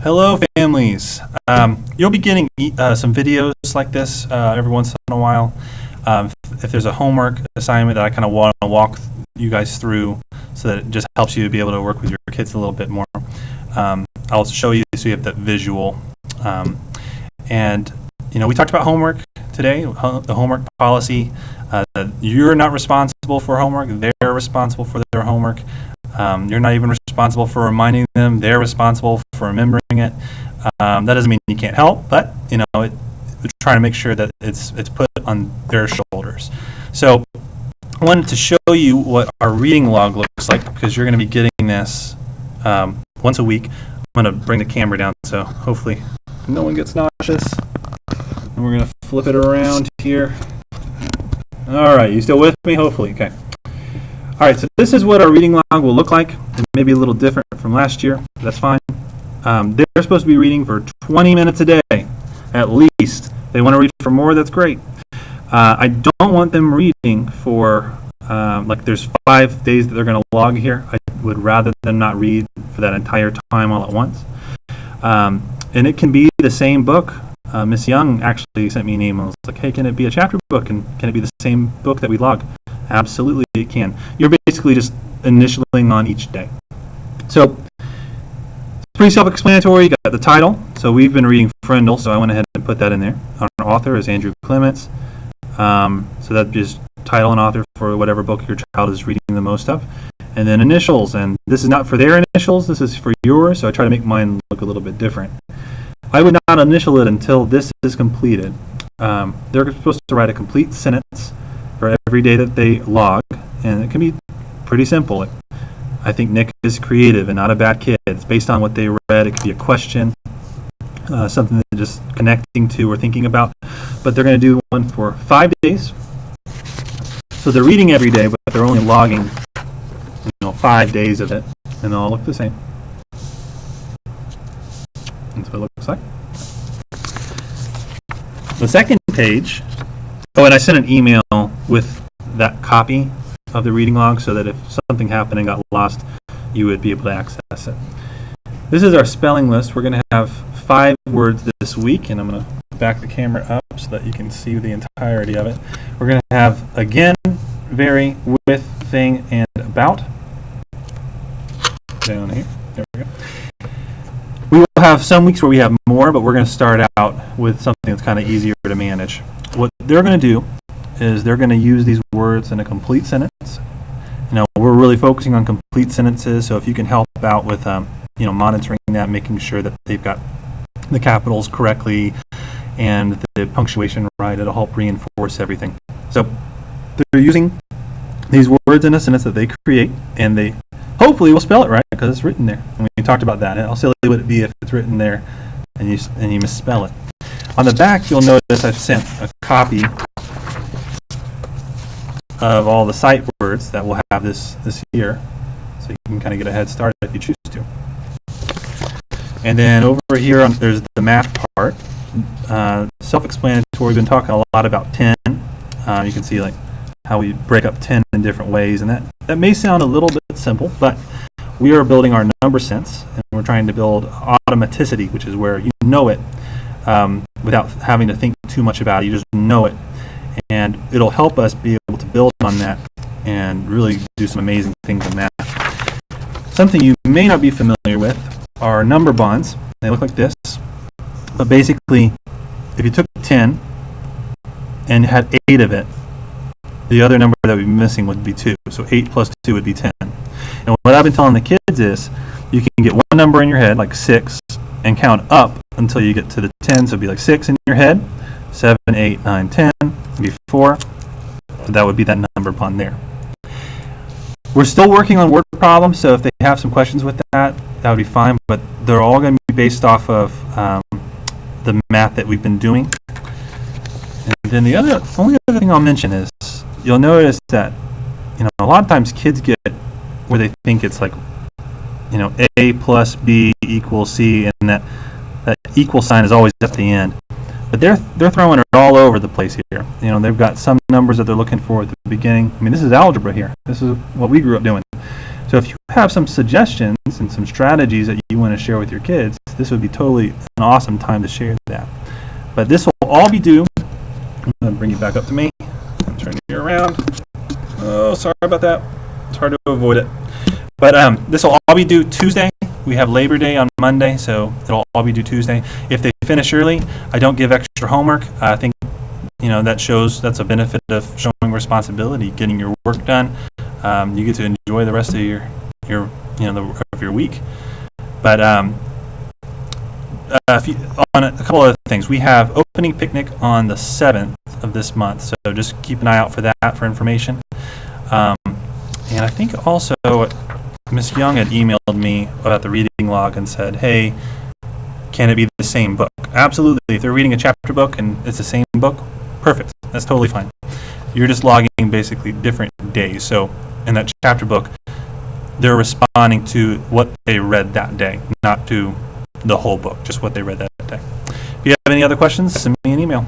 Hello, families. You'll be getting some videos like this every once in a while. If there's a homework assignment that I kind of want to walk you guys through so that it just helps you to be able to work with your kids a little bit more, I'll show you so you have that visual. And, we talked about homework today, the homework policy. You're not responsible for homework. They're responsible for their homework. You're not even responsible for reminding them. They're responsible for remembering it. That doesn't mean you can't help, but we're trying to make sure that it's put on their shoulders. So I wanted to show you what our reading log looks like, because you're going to be getting this once a week. I'm going to bring the camera down so hopefully no one gets nauseous. And we're going to flip it around here. All right, you still with me? Hopefully, okay. All right, so this is what our reading log will look like. It may be a little different from last year, but that's fine. They're supposed to be reading for 20 minutes a day, at least. They want to read for more, that's great. I don't want them reading for, like there's 5 days that they're going to log here. I would rather them not read for that entire time all at once. And it can be the same book. Miss Young actually sent me an email. It's like, hey, can it be a chapter book, and can it be the same book that we log? Absolutely, it can. You're basically just initialing on each day. So it's pretty self-explanatory. You got the title. So we've been reading Frindle, so I went ahead and put that in there. Our author is Andrew Clements. So that's just title and author for whatever book your child is reading the most of. And then initials, and this is not for their initials, this is for yours, so I try to make mine look a little bit different. I would not initial it until this is completed. They're supposed to write a complete sentence for every day that they log, and it can be pretty simple. I think Nick is creative and not a bad kid. It's based on what they read. It could be a question, something they're just connecting to or thinking about. But they're going to do one for 5 days. So they're reading every day, but they're only logging 5 days of it, and they'll all look the same. That's what it looks like. The second page, and I sent an email with that copy of the reading log so that if something happened and got lost, you would be able to access it. This is our spelling list. We're going to have 5 words this week, and I'm going to back the camera up so that you can see the entirety of it. We're going to have again, very, with, thing, and about. Down here. There we go. We will have some weeks where we have more, but we're going to start out with something that's kind of easier to manage. What they're going to do is they're going to use these words in a complete sentence. We're really focusing on complete sentences, so if you can help out with monitoring that, making sure that they've got the capitals correctly and the punctuation right, it'll help reinforce everything. So they're using these words in a sentence that they create, and they hopefully will spell it right because it's written there. And we talked about that. How silly would it be if it's written there and you misspell it? On the back, you'll notice I've sent a copy of all the sight words that will have this year, so you can kind of get a head start if you choose to. And then over here, there's the math part. Self-explanatory. We've been talking a lot about 10. You can see like how we break up 10 in different ways, and that may sound a little bit simple, but we are building our number sense, and we're trying to build automaticity, which is where you know it without having to think too much about it. You just know it, and it'll help us be able to build on that and really do some amazing things in math. Something you may not be familiar with are number bonds. They look like this, but basically if you took 10 and had 8 of it, the other number that would be missing would be 2. So 8 plus 2 would be 10. And what I've been telling the kids is you can get one number in your head, like 6, and count up until you get to the 10. So it'd be like 6 in your head, 7, 8, 9, 10, maybe 4. That would be that number bond there. We're still working on word problems, so if they have some questions with that, that would be fine. But they're all going to be based off of the math that we've been doing. And then the only other thing I'll mention is you'll notice that a lot of times kids get where they think it's like A plus B equals C, and that equal sign is always at the end. But they're throwing it all over the place here. They've got some numbers that they're looking for at the beginning. I mean, this is algebra here. This is what we grew up doing. So if you have some suggestions and some strategies that you want to share with your kids, this would be totally an awesome time to share that. But this will all be due. I'm going to bring you back up to me. I'm turning you around. Oh, sorry about that. It's hard to avoid it. But this will all be due Tuesday. We have Labor Day on Monday, so it'll all be due Tuesday. If they finish early, I don't give extra homework. I think that's a benefit of showing responsibility, getting your work done. You get to enjoy the rest of your week. But on a couple other things, we have opening picnic on the 7th of this month, so just keep an eye out for that for information. And I think also Ms. Young had emailed me about the reading log and said, hey, can it be the same book? Absolutely. If they're reading a chapter book and it's the same book, perfect. That's totally fine. You're just logging basically different days. So in that chapter book, they're responding to what they read that day, not to the whole book, just what they read that day. If you have any other questions, send me an email.